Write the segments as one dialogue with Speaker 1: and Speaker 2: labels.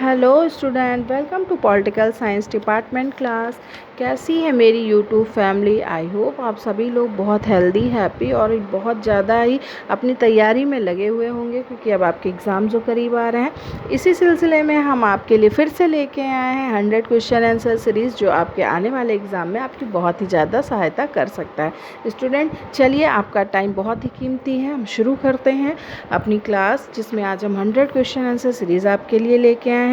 Speaker 1: Hello student, welcome to political science department class. कैसी है मेरी यूट्यूब फैमिली? आई होप आप सभी लोग बहुत हेल्दी, हैप्पी और बहुत ज़्यादा ही अपनी तैयारी में लगे हुए होंगे, क्योंकि अब आपके एग्ज़ाम जो करीब आ रहे हैं। इसी सिलसिले में हम आपके लिए फिर से लेके आए हैं 100 क्वेश्चन आंसर सीरीज़, जो आपके आने वाले एग्ज़ाम में आपकी बहुत ही ज़्यादा सहायता कर सकता है। स्टूडेंट, चलिए, आपका टाइम बहुत ही कीमती है, हम शुरू करते हैं अपनी क्लास, जिसमें आज हम 100 क्वेश्चन आंसर सीरीज़ आपके लिए लेके आए हैं।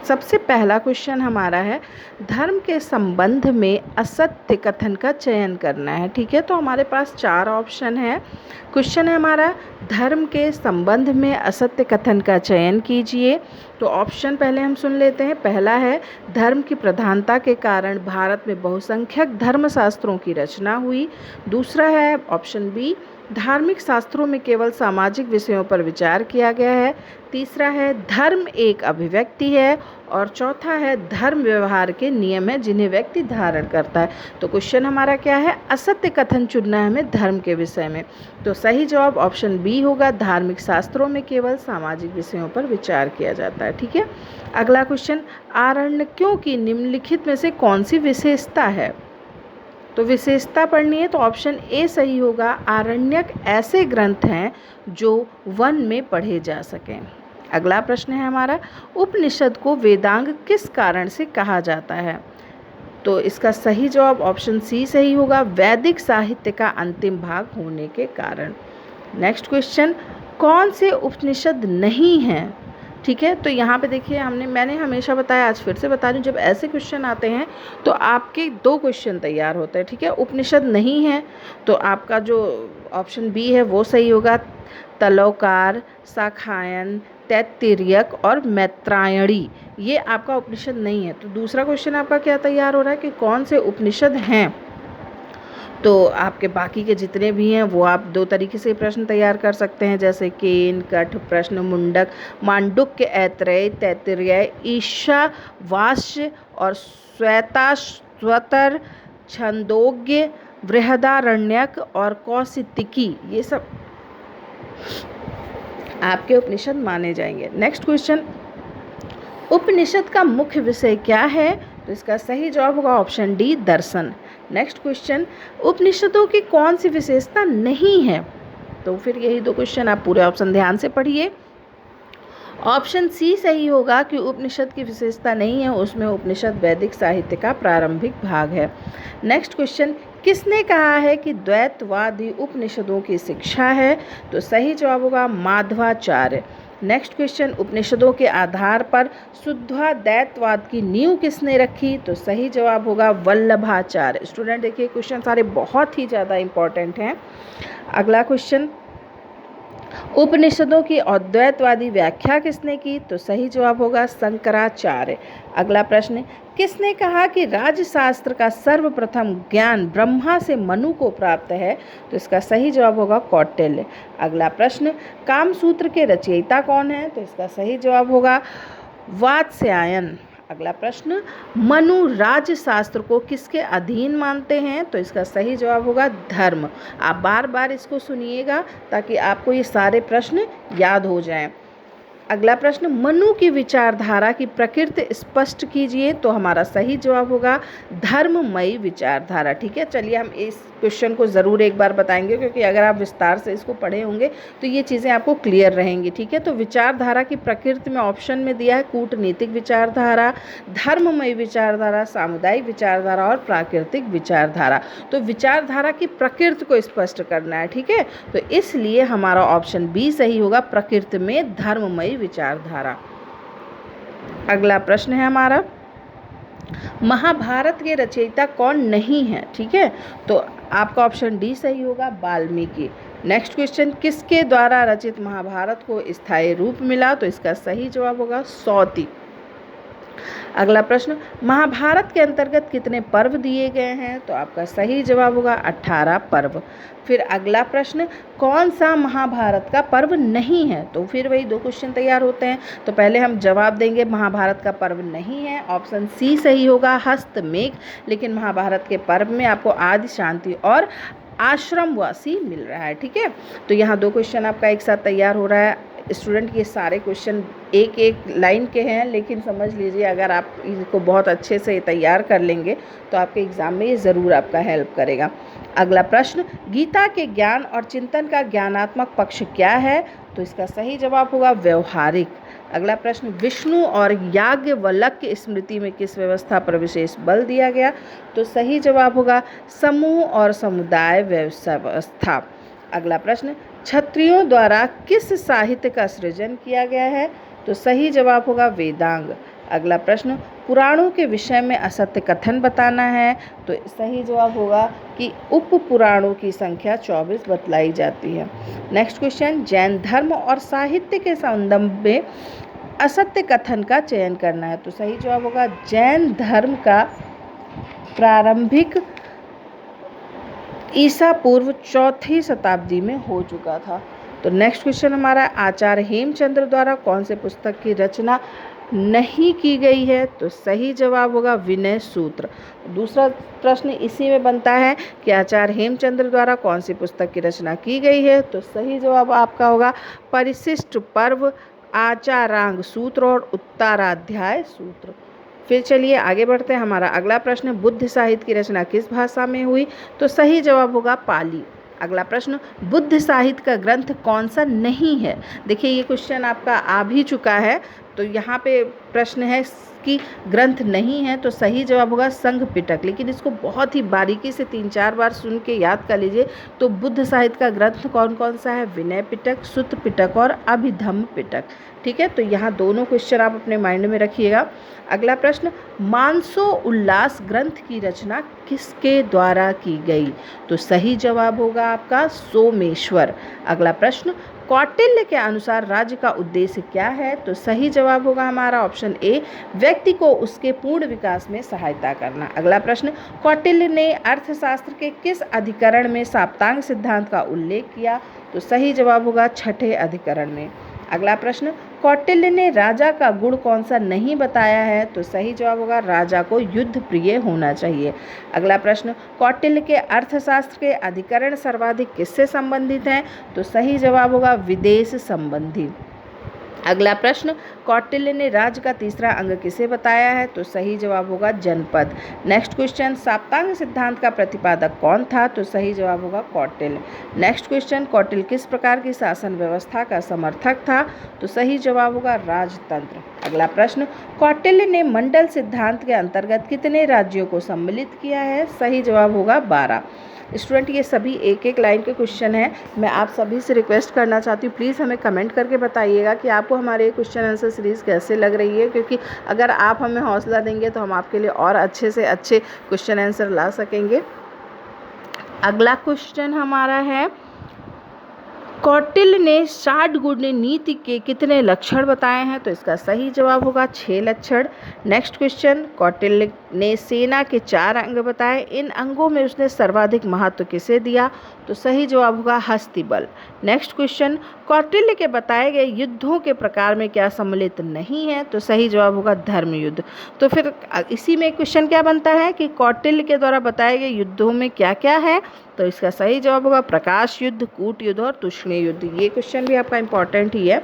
Speaker 1: सबसे पहला क्वेश्चन हमारा है, धर्म के संबंध में असत्य कथन का चयन करना है। ठीक है, तो हमारे पास 4 ऑप्शन है। क्वेश्चन है हमारा, धर्म के संबंध में असत्य कथन का चयन कीजिए। तो ऑप्शन पहले हम सुन लेते हैं। पहला है, धर्म की प्रधानता के कारण भारत में बहुसंख्यक धर्मशास्त्रों की रचना हुई। दूसरा है ऑप्शन बी, धार्मिक शास्त्रों में केवल सामाजिक विषयों पर विचार किया गया है। तीसरा है, धर्म एक अभिव्यक्ति है। और चौथा है, धर्म व्यवहार के नियम है जिन्हें व्यक्ति धारण करता है। तो क्वेश्चन हमारा क्या है? असत्य कथन चुनना है हमें धर्म के विषय में। तो सही जवाब ऑप्शन बी होगा, धार्मिक शास्त्रों में केवल सामाजिक विषयों पर विचार किया जाता है। ठीक है, अगला क्वेश्चन, आरण्यकों की निम्नलिखित में से कौन सी विशेषता है? तो विशेषता पढ़नी है तो ऑप्शन ए सही होगा, आरण्यक ऐसे ग्रंथ हैं जो वन में पढ़े जा सकें। अगला प्रश्न है हमारा, उपनिषद को वेदांग किस कारण से कहा जाता है? तो इसका सही जवाब ऑप्शन सी सही होगा, वैदिक साहित्य का अंतिम भाग होने के कारण। नेक्स्ट क्वेश्चन, कौन से उपनिषद नहीं हैं? ठीक है, तो यहाँ पे देखिए, मैंने हमेशा बताया, आज फिर से बता रही हूँ, जब ऐसे क्वेश्चन आते हैं तो आपके 2 क्वेश्चन तैयार होते हैं। ठीक है, उपनिषद नहीं है तो आपका जो ऑप्शन बी है वो सही होगा, तलौकार, शाखायन, तैत्तिरीयक और मैत्रायणी, ये आपका उपनिषद नहीं है। तो दूसरा क्वेश्चन आपका क्या तैयार हो रहा है कि कौन से उपनिषद हैं? तो आपके बाकी के जितने भी हैं वो आप 2 तरीके से प्रश्न तैयार कर सकते हैं, जैसे केन, कठ, प्रश्न मुंडक, मांडुक्य, ऐतरेय, तैत्तिरीय, ईशावास्य और श्वेताश्वतर, छंदोग्य, बृहदारण्यक और कौशितिकी, ये सब आपके उपनिषद माने जाएंगे। नेक्स्ट क्वेश्चन, उपनिषद का मुख्य विषय क्या है? तो इसका सही जवाब होगा ऑप्शन डी, दर्शन। नेक्स्ट क्वेश्चन, उपनिषदों की कौन सी विशेषता नहीं है? तो फिर यही 2 क्वेश्चन आप पूरे ऑप्शन ध्यान से पढ़िए। ऑप्शन सी सही होगा कि उपनिषद की विशेषता नहीं है, उसमें उपनिषद वैदिक साहित्य का प्रारंभिक भाग है। नेक्स्ट क्वेश्चन, किसने कहा है कि द्वैतवाद ही उपनिषदों की शिक्षा है? तो सही जवाब होगा माधवाचार्य। नेक्स्ट क्वेश्चन, उपनिषदों के आधार पर शुद्धाद्वैतवाद की नींव किसने रखी? तो सही जवाब होगा वल्लभाचार्य। स्टूडेंट देखिए, क्वेश्चन सारे बहुत ही ज़्यादा इंपॉर्टेंट हैं। अगला क्वेश्चन, उपनिषदों की अद्वैतवादी व्याख्या किसने की? तो सही जवाब होगा शंकराचार्य। अगला प्रश्न, किसने कहा कि राजशास्त्र का सर्वप्रथम ज्ञान ब्रह्मा से मनु को प्राप्त है? तो इसका सही जवाब होगा कौटिल्य। अगला प्रश्न, कामसूत्र के रचयिता कौन है? तो इसका सही जवाब होगा वात्स्यायन। अगला प्रश्न, मनु राजशास्त्र को किसके अधीन मानते हैं? तो इसका सही जवाब होगा धर्म। आप बार बार इसको सुनिएगा ताकि आपको ये सारे प्रश्न याद हो जाएं। अगला प्रश्न, मनु की विचारधारा की प्रकृति स्पष्ट कीजिए। तो हमारा सही जवाब होगा धर्ममयी विचारधारा। ठीक है, चलिए हम इस क्वेश्चन को ज़रूर एक बार बताएंगे, क्योंकि अगर आप विस्तार से इसको पढ़े होंगे तो ये चीज़ें आपको क्लियर रहेंगी। ठीक है, तो विचारधारा की प्रकृति में ऑप्शन में दिया है कूटनीतिक विचारधारा, धर्ममयी विचारधारा, सामुदायिक विचारधारा और प्राकृतिक विचारधारा। तो विचारधारा की प्रकृति को स्पष्ट करना है। ठीक है, तो इसलिए हमारा ऑप्शन बी सही होगा, प्रकृति में धर्ममयी विचारधारा। अगला प्रश्न है हमारा, महाभारत के रचयिता कौन नहीं है? ठीक है, तो आपका ऑप्शन डी सही होगा, वाल्मीकि। नेक्स्ट क्वेश्चन, किसके द्वारा रचित महाभारत को स्थायी रूप मिला? तो इसका सही जवाब होगा सौती। अगला प्रश्न, महाभारत के अंतर्गत कितने पर्व दिए गए हैं? तो आपका सही जवाब होगा 18 पर्व। फिर अगला प्रश्न, कौन सा महाभारत का पर्व नहीं है? तो फिर वही 2 क्वेश्चन तैयार होते हैं। तो पहले हम जवाब देंगे, महाभारत का पर्व नहीं है, ऑप्शन सी सही होगा हस्तमेघ। लेकिन महाभारत के पर्व में आपको आदि, शांति और आश्रमवासी मिल रहा है। ठीक है, तो यहाँ 2 क्वेश्चन आपका एक साथ तैयार हो रहा है। स्टूडेंट ये सारे क्वेश्चन एक एक लाइन के हैं, लेकिन समझ लीजिए अगर आप इनको बहुत अच्छे से तैयार कर लेंगे तो आपके एग्ज़ाम में ये ज़रूर आपका हेल्प करेगा। अगला प्रश्न, गीता के ज्ञान और चिंतन का ज्ञानात्मक पक्ष क्या है? तो इसका सही जवाब होगा व्यवहारिक। अगला प्रश्न, विष्णु और याज्ञवल्क्य स्मृति में किस व्यवस्था पर विशेष बल दिया गया? तो सही जवाब होगा समूह और समुदाय व्यवस्था। अगला प्रश्न, क्षत्रियों द्वारा किस साहित्य का सृजन किया गया है? तो सही जवाब होगा वेदांग। अगला प्रश्न, पुराणों के विषय में असत्य कथन बताना है। तो सही जवाब होगा कि उप पुराणों की संख्या 24 बतलाई जाती है। नेक्स्ट क्वेश्चन, जैन धर्म और साहित्य के संबंध में असत्य कथन का चयन करना है। तो सही जवाब होगा जैन धर्म का प्रारंभिक ईसा पूर्व 4वीं शताब्दी में हो चुका था। तो नेक्स्ट क्वेश्चन हमारा, आचार्य हेमचंद्र द्वारा कौन से पुस्तक की रचना नहीं की गई है? तो सही जवाब होगा विनय सूत्र। दूसरा प्रश्न इसी में बनता है कि आचार्य हेमचंद्र द्वारा कौन सी पुस्तक की रचना की गई है? तो सही जवाब आपका होगा परिशिष्ट पर्व, आचारांग सूत्र और उत्तराध्याय सूत्र। फिर चलिए आगे बढ़ते हैं। हमारा अगला प्रश्न, बुद्ध साहित्य की रचना किस भाषा में हुई? तो सही जवाब होगा पाली। अगला प्रश्न, बुद्ध साहित्य का ग्रंथ कौन सा नहीं है? देखिए ये क्वेश्चन आपका आ भी चुका है, तो यहाँ पे प्रश्न है कि ग्रंथ नहीं है, तो सही जवाब होगा संघ पिटक। लेकिन इसको बहुत ही बारीकी से 3-4 बार सुन के याद कर लीजिए। तो बुद्ध साहित्य का ग्रंथ कौन कौन सा है? विनय पिटक, सुत्त पिटक और अभिधम्म पिटक। ठीक है, तो यहाँ दोनों क्वेश्चन आप अपने माइंड में रखिएगा। अगला प्रश्न, मानसो उल्लास ग्रंथ की रचना किसके द्वारा की गई? तो सही जवाब होगा आपका सोमेश्वर। अगला प्रश्न, कौटिल्य के अनुसार राज्य का उद्देश्य क्या है? तो सही जवाब होगा हमारा ऑप्शन ए, व्यक्ति को उसके पूर्ण विकास में सहायता करना। अगला प्रश्न, कौटिल्य ने अर्थशास्त्र के किस अधिकरण में साप्तांग सिद्धांत का उल्लेख किया? तो सही जवाब होगा 6ठे अधिकरण में। अगला प्रश्न, कौटिल्य ने राजा का गुण कौन सा नहीं बताया है? तो सही जवाब होगा राजा को युद्ध प्रिय होना चाहिए। अगला प्रश्न, कौटिल्य के अर्थशास्त्र के अधिकरण सर्वाधिक किससे संबंधित हैं? तो सही जवाब होगा विदेश संबंधी। अगला प्रश्न, कौटिल्य ने राज्य का तीसरा अंग किसे बताया है? तो सही जवाब होगा जनपद। नेक्स्ट क्वेश्चन, साप्तांग सिद्धांत का प्रतिपादक कौन था? तो सही जवाब होगा कौटिल्य। नेक्स्ट क्वेश्चन, कौटिल्य किस प्रकार की शासन व्यवस्था का समर्थक था? तो सही जवाब होगा राजतंत्र। अगला प्रश्न, कौटिल्य ने मंडल सिद्धांत के अंतर्गत कितने राज्यों को सम्मिलित किया है? सही जवाब होगा 12। स्टूडेंट ये सभी एक एक लाइन के क्वेश्चन हैं। मैं आप सभी से रिक्वेस्ट करना चाहती हूँ, प्लीज़ हमें कमेंट करके बताइएगा कि आपको हमारे क्वेश्चन आंसर सीरीज़ कैसे लग रही है, क्योंकि अगर आप हमें हौसला देंगे तो हम आपके लिए और अच्छे से अच्छे क्वेश्चन आंसर ला सकेंगे। अगला क्वेश्चन हमारा है, कौटिल्य ने 60 गुण नीति के कितने लक्षण बताए हैं? तो इसका सही जवाब होगा 6 लक्षण। नेक्स्ट क्वेश्चन, कौटिल्य ने सेना के 4 अंग बताए, इन अंगों में उसने सर्वाधिक महत्व किसे दिया? तो सही जवाब होगा हस्तिबल। नेक्स्ट क्वेश्चन, कौटिल्य के बताए गए युद्धों के प्रकार में क्या सम्मिलित नहीं है? तो सही जवाब होगा धर्म युद्ध। तो फिर इसी में क्वेश्चन क्या बनता है कि कौटिल्य के द्वारा बताए गए युद्धों में क्या क्या है? तो इसका सही जवाब होगा प्रकाश युद्ध, कूट युद्ध और तूष्णीय युद्ध। ये क्वेश्चन भी आपका इंपॉर्टेंट ही है।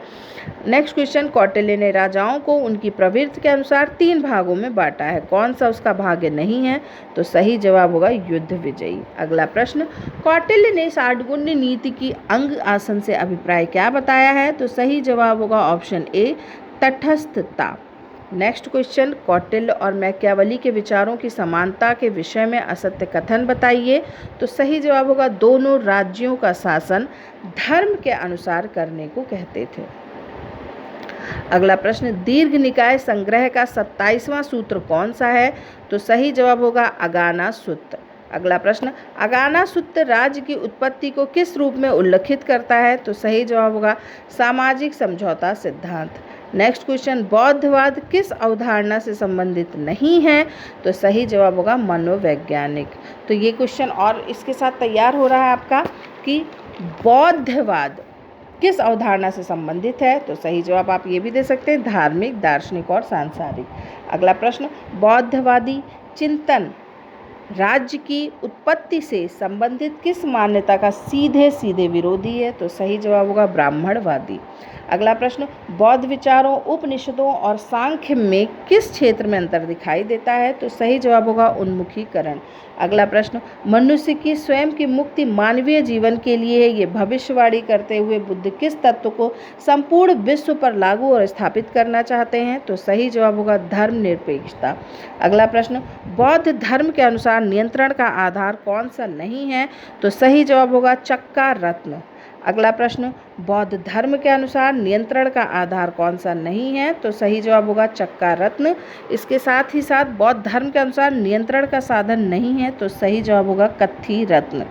Speaker 1: नेक्स्ट क्वेश्चन, कौटिल्य ने राजाओं को उनकी प्रवृत्ति के अनुसार 3 भागों में बांटा है, कौन सा उसका भाग्य नहीं है? तो सही जवाब होगा युद्ध विजयी। अगला प्रश्न, कौटिल्य ने 60 गुण नीति की अंग आसन से अभिप्राय क्या बताया है? तो सही जवाब होगा ऑप्शन ए, तटस्थता। नेक्स्ट क्वेश्चन, कौटिल्य और मैकियावली के विचारों की समानता के विषय में असत्य कथन बताइए। तो सही जवाब होगा दोनों राज्यों का शासन धर्म के अनुसार करने को कहते थे। अगला प्रश्न, दीर्घ निकाय संग्रह का 27वां सूत्र कौन सा है? तो सही जवाब होगा अगाना सूत्र। अगला प्रश्न, अगाना सूत्र राज्य की उत्पत्ति को किस रूप में उल्लेखित करता है? तो सही जवाब होगा सामाजिक समझौता सिद्धांत। नेक्स्ट क्वेश्चन, बौद्धवाद किस अवधारणा से संबंधित नहीं है? तो सही जवाब होगा मनोवैज्ञानिक। तो ये क्वेश्चन और इसके साथ तैयार हो रहा है आपका कि बौद्धवाद किस अवधारणा से संबंधित है? तो सही जवाब आप ये भी दे सकते हैं, धार्मिक, दार्शनिक और सांसारिक। अगला प्रश्न, बौद्धवादी चिंतन राज्य की उत्पत्ति से संबंधित किस मान्यता का सीधे सीधे विरोधी है? तो सही जवाब होगा ब्राह्मणवादी। अगला प्रश्न, बौद्ध विचारों, उपनिषदों और सांख्य में किस क्षेत्र में अंतर दिखाई देता है? तो सही जवाब होगा उन्मुखीकरण। अगला प्रश्न, मनुष्य की स्वयं की मुक्ति मानवीय जीवन के लिए है, ये भविष्यवाणी करते हुए बुद्ध किस तत्व को संपूर्ण विश्व पर लागू और स्थापित करना चाहते हैं? तो सही जवाब होगा धर्मनिरपेक्षता। अगला प्रश्न, बौद्ध धर्म के अनुसार नियंत्रण का आधार कौन सा नहीं है? तो सही जवाब होगा चक्का रत्न। अगला प्रश्न, बौद्ध धर्म के अनुसार नियंत्रण का आधार कौन सा नहीं है? तो सही जवाब होगा चक्का रत्न। इसके साथ ही साथ बौद्ध धर्म के अनुसार नियंत्रण का साधन नहीं है, तो सही जवाब होगा कत्थी रत्न।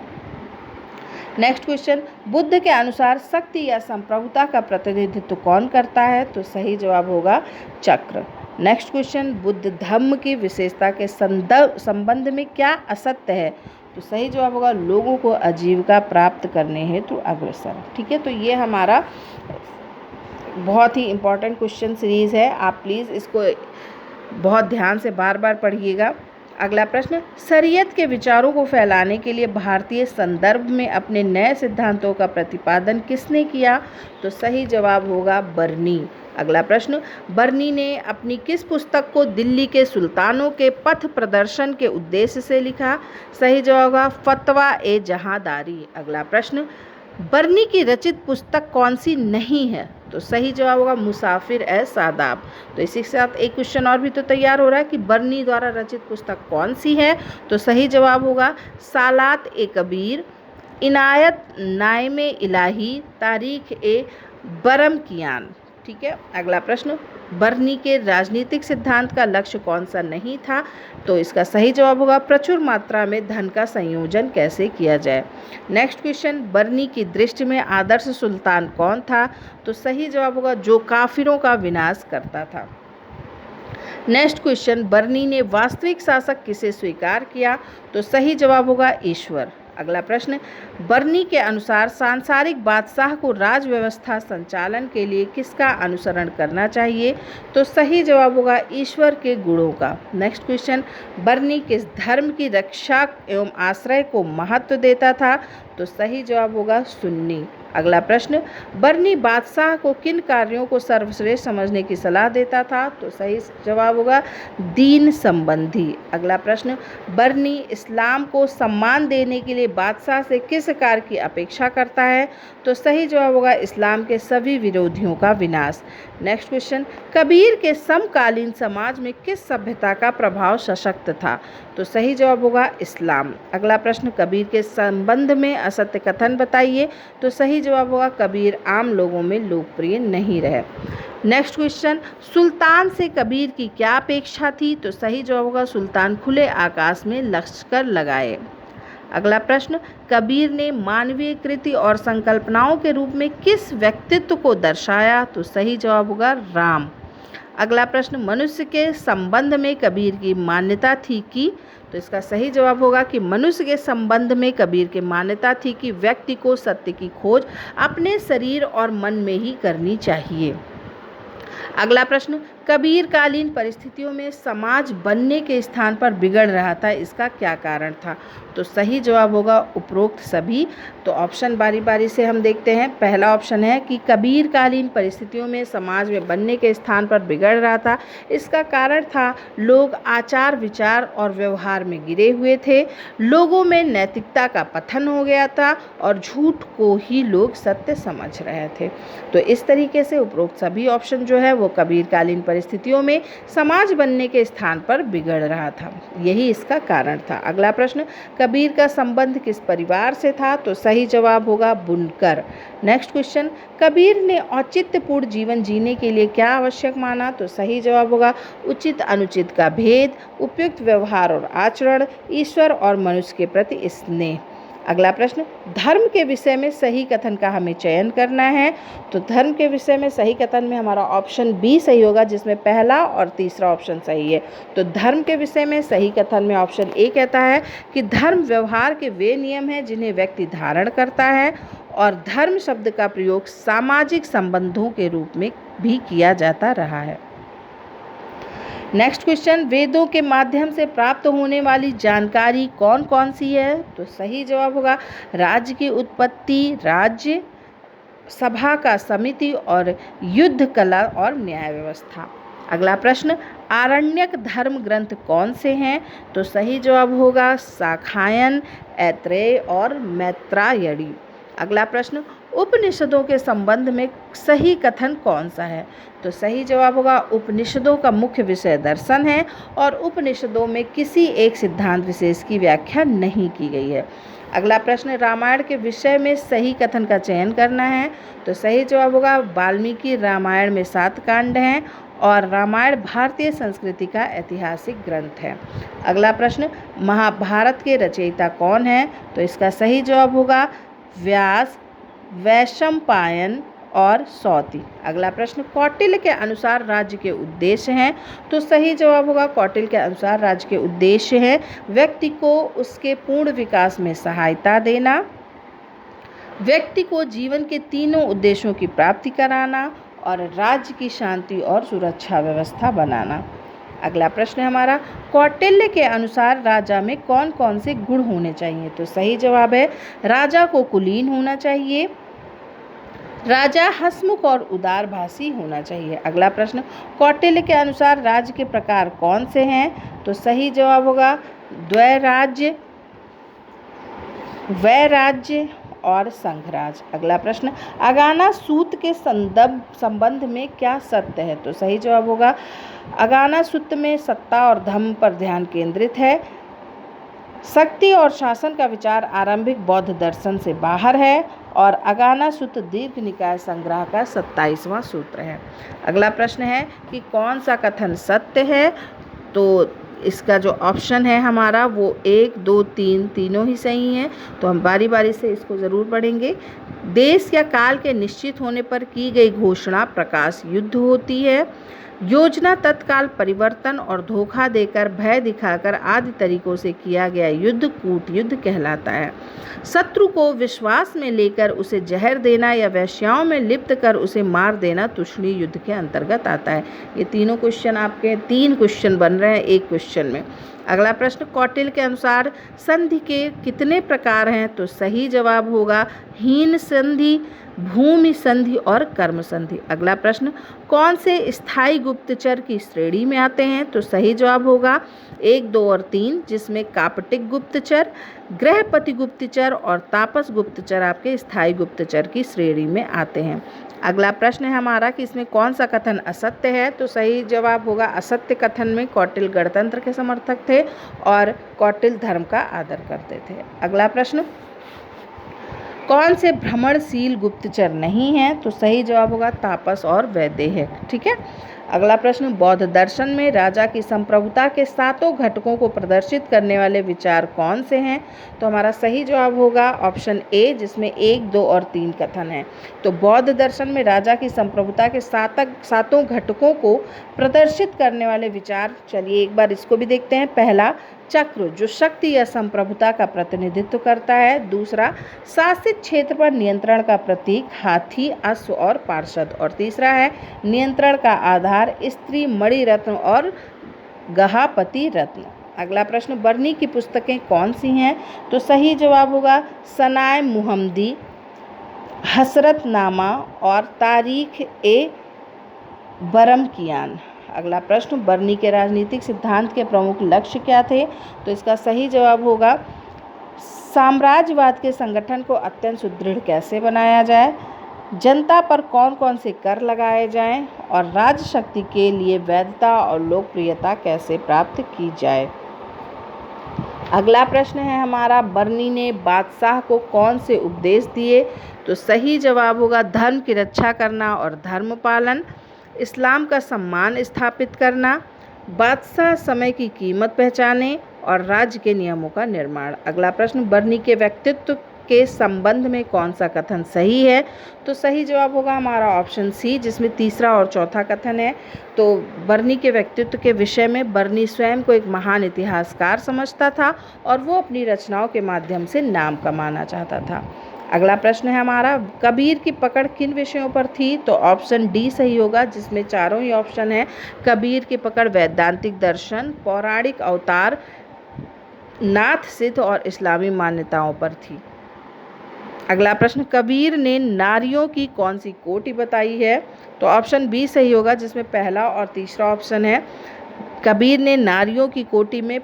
Speaker 1: नेक्स्ट क्वेश्चन, बुद्ध के अनुसार शक्ति या संप्रभुता का प्रतिनिधित्व कौन करता है? तो सही जवाब होगा चक्र। नेक्स्ट क्वेश्चन, बुद्ध धम्म की विशेषता के संबंध में क्या असत्य है? तो सही जवाब होगा लोगों को आजीविका प्राप्त करने हेतु अग्रसर। ठीक है, तो ये हमारा बहुत ही इम्पॉर्टेंट क्वेश्चन सीरीज़ है। आप प्लीज़ इसको बहुत ध्यान से बार बार पढ़िएगा। अगला प्रश्न, शरीयत के विचारों को फैलाने के लिए भारतीय संदर्भ में अपने नए सिद्धांतों का प्रतिपादन किसने किया? तो सही जवाब होगा बर्नी। अगला प्रश्न, बर्नी ने अपनी किस पुस्तक को दिल्ली के सुल्तानों के पथ प्रदर्शन के उद्देश्य से लिखा? सही जवाब होगा फतवा ए जहांदारी। अगला प्रश्न, बर्नी की रचित पुस्तक कौन सी नहीं है? तो सही जवाब होगा मुसाफिर ए सादाब। तो इसी के साथ एक क्वेश्चन और भी तो तैयार हो रहा है कि बर्नी द्वारा रचित पुस्तक कौन सी है? तो सही जवाब होगा सालात ए कबीर, इनायत नाइमे इलाही, तारीख ए बरमकियान। ठीक है, अगला प्रश्न, बर्नी के राजनीतिक सिद्धांत का लक्ष्य कौन सा नहीं था? तो इसका सही जवाब होगा प्रचुर मात्रा में धन का संयोजन कैसे किया जाए। नेक्स्ट क्वेश्चन, बर्नी की दृष्टि में आदर्श सुल्तान कौन था? तो सही जवाब होगा जो काफिरों का विनाश करता था। नेक्स्ट क्वेश्चन, बर्नी ने वास्तविक शासक किसे स्वीकार किया? तो सही जवाब होगा ईश्वर। अगला प्रश्न, बर्नी के अनुसार सांसारिक बादशाह को राज व्यवस्था संचालन के लिए किसका अनुसरण करना चाहिए? तो सही जवाब होगा ईश्वर के गुणों का। नेक्स्ट क्वेश्चन, बर्नी किस धर्म की रक्षा एवं आश्रय को महत्व देता था? तो सही जवाब होगा सुन्नी। अगला प्रश्न, बर्नी बादशाह को किन कार्यों को सर्वश्रेष्ठ समझने की सलाह देता था? तो सही जवाब होगा दीन संबंधी। अगला प्रश्न, बर्नी इस्लाम को सम्मान देने के लिए बादशाह से किस कार्य की अपेक्षा करता है? तो सही जवाब होगा इस्लाम के सभी विरोधियों का विनाश। नेक्स्ट क्वेश्चन, कबीर के समकालीन समाज में किस सभ्यता का प्रभाव सशक्त था? तो सही जवाब होगा इस्लाम। अगला प्रश्न, कबीर के संबंध में असत्य कथन बताइए। तो सही जवाब होगा कबीर आम लोगों में लोकप्रिय नहीं रहे। नेक्स्ट क्वेश्चन, सुल्तान से कबीर की क्या अपेक्षा थी? तो सही जवाब होगा सुल्तान खुले आकाश में लश्कर लगाए। अगला प्रश्न, कबीर ने मानवीय कृति और संकल्पनाओं के रूप में किस व्यक्तित्व को दर्शाया? तो सही जवाब होगा राम। अगला प्रश्न, मनुष्य के संबंध में कबीर की मान्यता थी कि? तो इसका सही जवाब होगा कि मनुष्य के संबंध में कबीर की मान्यता थी कि व्यक्ति को सत्य की खोज अपने शरीर और मन में ही करनी चाहिए। अगला प्रश्न, कबीर कालीन परिस्थितियों में समाज बनने के स्थान पर बिगड़ रहा था, इसका क्या कारण था? तो सही जवाब होगा उपरोक्त सभी। तो ऑप्शन बारी बारी से हम देखते हैं। पहला ऑप्शन है कि कबीर कालीन परिस्थितियों में समाज में बनने के स्थान पर बिगड़ रहा था, इसका कारण था लोग आचार विचार और व्यवहार में गिरे हुए थे, लोगों में नैतिकता का पतन हो गया था और झूठ को ही लोग सत्य समझ रहे थे। तो इस तरीके से उपरोक्त सभी ऑप्शन जो है वो कबीर कालीन परिस्थितियों में समाज बनने के स्थान पर बिगड़ रहा था, यही इसका कारण था। अगला प्रश्न, कबीर का संबंध किस परिवार से था? तो सही जवाब होगा बुनकर। नेक्स्ट क्वेश्चन, कबीर ने औचित्यपूर्ण जीवन जीने के लिए क्या आवश्यक माना? तो सही जवाब होगा उचित अनुचित का भेद, उपयुक्त व्यवहार और आचरण, ईश्वर और मनुष्य के प्रति स्नेह। अगला प्रश्न, धर्म के विषय में सही कथन का हमें चयन करना है। तो धर्म के विषय में सही कथन में हमारा ऑप्शन बी सही होगा, जिसमें पहला और तीसरा ऑप्शन सही है। तो धर्म के विषय में सही कथन में ऑप्शन ए कहता है कि धर्म व्यवहार के वे नियम हैं जिन्हें व्यक्ति धारण करता है, और धर्म शब्द का प्रयोग सामाजिक संबंधों के रूप में भी किया जाता रहा है। नेक्स्ट क्वेश्चन, वेदों के माध्यम से प्राप्त होने वाली जानकारी कौन कौन सी है? तो सही जवाब होगा राज्य की उत्पत्ति, राज्य सभा का समिति और युद्ध कला और न्याय व्यवस्था। अगला प्रश्न, आरण्यक धर्म ग्रंथ कौन से हैं? तो सही जवाब होगा शाखायन, ऐत्रेय और मैत्रायणी। अगला प्रश्न, उपनिषदों के संबंध में सही कथन कौन सा है? तो सही जवाब होगा उपनिषदों का मुख्य विषय दर्शन है और उपनिषदों में किसी एक सिद्धांत विशेष की व्याख्या नहीं की गई है। अगला प्रश्न, रामायण के विषय में सही कथन का चयन करना है। तो सही जवाब होगा वाल्मीकि रामायण में 7 कांड हैं और रामायण भारतीय संस्कृति का ऐतिहासिक ग्रंथ है। अगला प्रश्न, महाभारत के रचयिता कौन हैं? तो इसका सही जवाब होगा व्यास, वैशंपायन और सौती। अगला प्रश्न, कौटिल्य के अनुसार राज्य के उद्देश्य हैं। तो सही जवाब होगा कौटिल्य के अनुसार राज्य के उद्देश्य हैं व्यक्ति को उसके पूर्ण विकास में सहायता देना, व्यक्ति को जीवन के तीनों उद्देश्यों की प्राप्ति कराना और राज्य की शांति और सुरक्षा व्यवस्था बनाना। अगला प्रश्न है हमारा, कौटिल्य के अनुसार राजा में कौन कौन से गुण होने चाहिए? तो सही जवाब है राजा को कुलीन होना चाहिए, राजा हंसमुख और उदारभाषी होना चाहिए। अगला प्रश्न, कौटिल्य के अनुसार राज्य के प्रकार कौन से हैं? तो सही जवाब होगा द्वैराज्य, वैराज्य और संघराज। अगला प्रश्न, अगाना सूत के संबंध में क्या सत्य है? तो सही जवाब होगा अगाना सूत में सत्ता और धर्म पर ध्यान केंद्रित है, शक्ति और शासन का विचार आरंभिक बौद्ध दर्शन से बाहर है और अगाना सूत्र दीर्घ निकाय संग्रह का 27वां सूत्र है। अगला प्रश्न है कि कौन सा कथन सत्य है? तो इसका जो ऑप्शन है हमारा वो 1, 2, 3 तीनों ही सही हैं। तो हम बारी बारी से इसको ज़रूर पढ़ेंगे। देश या काल के निश्चित होने पर की गई घोषणा प्रकाश युद्ध होती है। योजना तत्काल परिवर्तन और धोखा देकर, भय दिखाकर आदि तरीकों से किया गया युद्ध कूट युद्ध कहलाता है। शत्रु को विश्वास में लेकर उसे जहर देना या वेश्याओं में लिप्त कर उसे मार देना तुष्णीय युद्ध के अंतर्गत आता है। ये तीनों क्वेश्चन आपके 3 क्वेश्चन बन रहे हैं एक क्वेश्चन में। अगला प्रश्न, कौटिल्य के अनुसार संधि के कितने प्रकार हैं? तो सही जवाब होगा हीन संधि, भूमि संधि और कर्म संधि। अगला प्रश्न, कौन से स्थायी गुप्तचर की श्रेणी में आते हैं? तो सही जवाब होगा 1, 2 और 3, जिसमें कापटिक गुप्तचर, गृहपति गुप्तचर और तापस गुप्तचर आपके स्थायी गुप्तचर की श्रेणी में आते हैं। अगला प्रश्न है हमारा कि इसमें कौन सा कथन असत्य है? तो सही जवाब होगा असत्य कथन में कौटिल्य गणतंत्र के समर्थक थे और कौटिल्य धर्म का आदर करते थे। अगला प्रश्न, कौन से भ्रमणशील गुप्तचर नहीं हैं? तो सही जवाब होगा तापस और वैदेह। ठीक है। अगला प्रश्न, बौद्ध दर्शन में राजा की संप्रभुता के 7 घटकों को प्रदर्शित करने वाले विचार कौन से हैं? तो हमारा सही जवाब होगा ऑप्शन ए, जिसमें 1, 2 और 3 कथन हैं। तो बौद्ध दर्शन में राजा की संप्रभुता के 7 घटकों को प्रदर्शित करने वाले विचार, चलिए एक बार इसको भी देखते हैं। पहला, चक्र जो शक्ति या संप्रभुता का प्रतिनिधित्व करता है। दूसरा, शासित क्षेत्र पर नियंत्रण का प्रतीक हाथी, अश्व और पार्षद। और तीसरा है नियंत्रण का आधार स्त्री, मणि रत्न और गहापति रत्न। अगला प्रश्न, बर्नी की पुस्तकें कौन सी हैं? तो सही जवाब होगा सनाए मुहम्मदी, हसरतनामा और तारीख ए बरमकियान। अगला प्रश्न, बर्नी के राजनीतिक सिद्धांत के प्रमुख लक्ष्य क्या थे? तो इसका सही जवाब होगा साम्राज्यवाद के संगठन को अत्यंत सुदृढ़ कैसे बनाया जाए, जनता पर कौन कौन से कर लगाए जाएं और राज्य शक्ति के लिए वैधता और लोकप्रियता कैसे प्राप्त की जाए। अगला प्रश्न है हमारा, बर्नी ने बादशाह को कौन से उपदेश दिए? तो सही जवाब होगा धर्म की रक्षा करना और धर्म पालन, इस्लाम का सम्मान स्थापित करना, बादशाह समय की कीमत पहचाने और राज्य के नियमों का निर्माण। अगला प्रश्न, बर्नी के व्यक्तित्व के संबंध में कौन सा कथन सही है? तो सही जवाब होगा हमारा ऑप्शन सी, जिसमें तीसरा और चौथा कथन है। तो बर्नी के व्यक्तित्व के विषय में बर्नी स्वयं को एक महान इतिहासकार समझता था और वो अपनी रचनाओं के माध्यम से नाम कमाना चाहता था। अगला प्रश्न है हमारा, कबीर की पकड़ किन विषयों पर थी? तो ऑप्शन डी सही होगा, जिसमें चारों ही ऑप्शन है। कबीर की पकड़ वैदांतिक दर्शन, पौराणिक अवतार, नाथ सिद्ध और इस्लामी मान्यताओं पर थी। अगला प्रश्न, कबीर ने नारियों की कौन सी कोटि बताई है? तो ऑप्शन बी सही होगा, जिसमें पहला और तीसरा ऑप्शन है। कबीर ने नारियों की कोटि में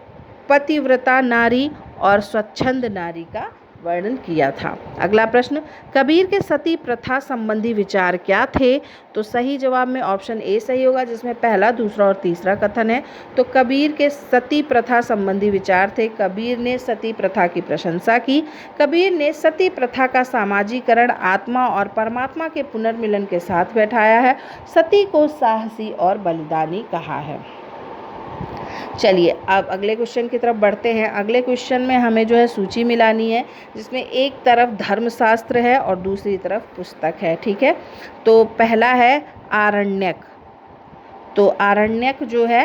Speaker 1: पतिव्रता नारी और स्वच्छंद नारी का वर्णन किया था। अगला प्रश्न, कबीर के सती प्रथा संबंधी विचार क्या थे? तो सही जवाब में ऑप्शन ए सही होगा, जिसमें पहला, दूसरा और तीसरा कथन है। तो कबीर के सती प्रथा संबंधी विचार थे, कबीर ने सती प्रथा की प्रशंसा की, कबीर ने सती प्रथा का सामाजिकरण आत्मा और परमात्मा के पुनर्मिलन के साथ बैठाया है, सती को साहसी और बलिदानी कहा है। चलिए अब अगले क्वेश्चन की तरफ बढ़ते हैं। अगले क्वेश्चन में हमें जो है सूची मिलानी है, जिसमें एक तरफ धर्मशास्त्र है और दूसरी तरफ पुस्तक है। ठीक है, तो पहला है आरण्यक। तो आरण्यक जो है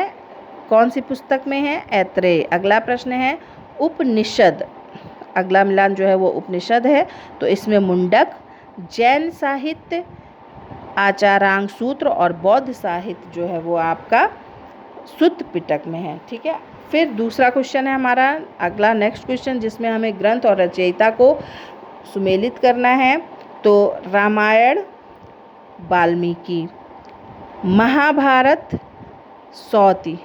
Speaker 1: कौन सी पुस्तक में है? ऐत्रेय। अगला प्रश्न है उपनिषद। अगला मिलान जो है वो उपनिषद है, तो इसमें मुंडक, जैन साहित्य, आचारांग सूत्र और बौद्ध साहित्य जो है वो आपका सुत्त पिटक में है। ठीक है, फिर दूसरा क्वेश्चन है हमारा अगला नेक्स्ट क्वेश्चन, जिसमें हमें ग्रंथ और रचयिता को सुमेलित करना है। तो रामायण वाल्मीकि, महाभारत सौती,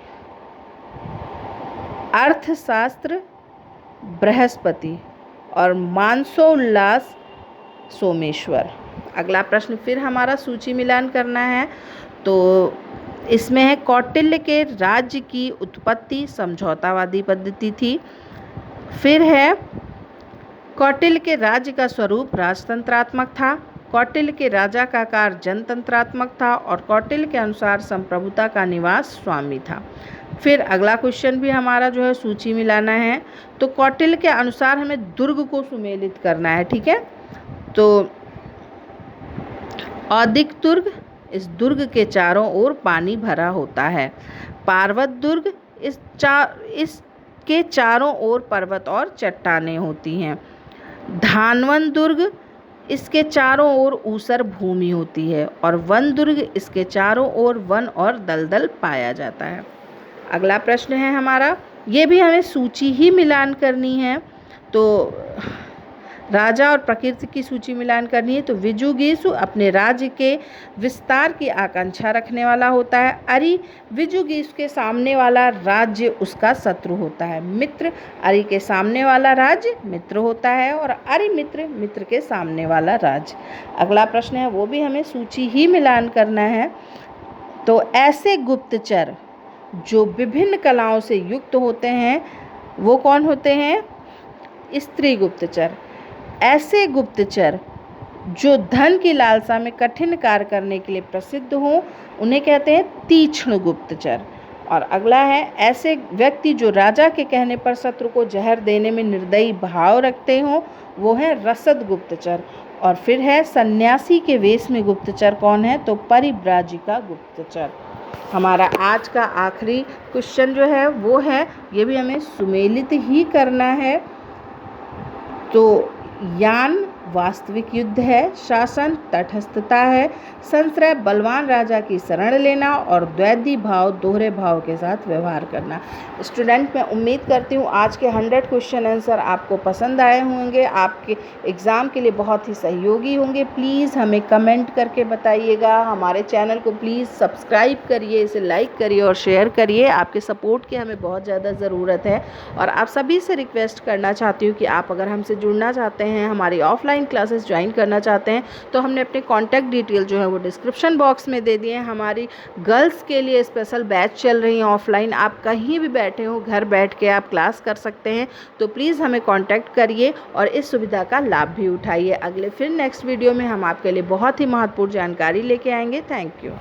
Speaker 1: अर्थशास्त्र बृहस्पति और मानसोल्लास सोमेश्वर। अगला प्रश्न फिर हमारा सूची मिलान करना है। तो इसमें है कौटिल्य के राज्य की उत्पत्ति समझौतावादी पद्धति थी। फिर है कौटिल्य के राज्य का स्वरूप राजतंत्रात्मक था, कौटिल्य के राजा का कार्य जनतंत्रात्मक था और कौटिल्य के अनुसार संप्रभुता का निवास स्वामी था। फिर अगला क्वेश्चन भी हमारा जो है सूची मिलाना है। तो कौटिल्य के अनुसार हमें दुर्ग को सुमेलित करना है। ठीक है, तो औदिक दुर्ग, इस दुर्ग के चारों ओर पानी भरा होता है। पार्वत दुर्ग, इसके चारों ओर पर्वत और चट्टानें होती हैं। धानवन दुर्ग, इसके चारों ओर ऊसर भूमि होती है। और वन दुर्ग, इसके चारों ओर वन और दलदल पाया जाता है। अगला प्रश्न है हमारा, ये भी हमें सूची ही मिलान करनी है। तो राजा और प्रकृति की सूची मिलान करनी है। तो विजुगीसु अपने राज्य के विस्तार की आकांक्षा रखने वाला होता है। अरि, विजुगीसु के सामने वाला राज्य उसका शत्रु होता है। मित्र, अरि के सामने वाला राज्य मित्र होता है और अरि मित्र, मित्र के सामने वाला राज्य। अगला प्रश्न है वो भी हमें सूची ही मिलान करना है। तो ऐसे गुप्तचर जो विभिन्न कलाओं से युक्त होते हैं वो कौन होते हैं? स्त्री गुप्तचर। ऐसे गुप्तचर जो धन की लालसा में कठिन कार्य करने के लिए प्रसिद्ध हों उन्हें कहते हैं तीक्ष्ण गुप्तचर। और अगला है ऐसे व्यक्ति जो राजा के कहने पर शत्रु को जहर देने में निर्दयी भाव रखते हों वो है रसद गुप्तचर। और फिर है सन्यासी के वेश में गुप्तचर कौन है? तो परिव्राजिका गुप्तचर। हमारा आज का आखिरी क्वेश्चन जो है वो है, ये भी हमें सुमेलित ही करना है। तो यान वास्तविक युद्ध है, शासन तटस्थता है, संश्रय बलवान राजा की शरण लेना और द्वैधी भाव दोहरे भाव के साथ व्यवहार करना। स्टूडेंट, मैं उम्मीद करती हूँ आज के 100 क्वेश्चन आंसर आपको पसंद आए होंगे, आपके एग्ज़ाम के लिए बहुत ही सहयोगी होंगे। प्लीज़ हमें कमेंट करके बताइएगा। हमारे चैनल को प्लीज़ सब्सक्राइब करिए, इसे लाइक करिए और शेयर करिए। आपके सपोर्ट की हमें बहुत ज़्यादा ज़रूरत है। और आप सभी से रिक्वेस्ट करना चाहती हूँ कि आप अगर हमसे जुड़ना चाहते हैं, हमारी ऑफलाइन क्लासेस ज्वाइन करना चाहते हैं, तो हमने अपने कॉन्टैक्ट डिटेल जो है वो डिस्क्रिप्शन बॉक्स में दे दिए हैं। हमारी गर्ल्स के लिए स्पेशल बैच चल रही है ऑफलाइन। आप कहीं भी बैठे हो, घर बैठ के आप क्लास कर सकते हैं। तो प्लीज़ हमें कॉन्टैक्ट करिए और इस सुविधा का लाभ भी उठाइए। अगले फिर नेक्स्ट वीडियो में हम आपके लिए बहुत ही महत्वपूर्ण जानकारी लेके आएंगे। Thank you.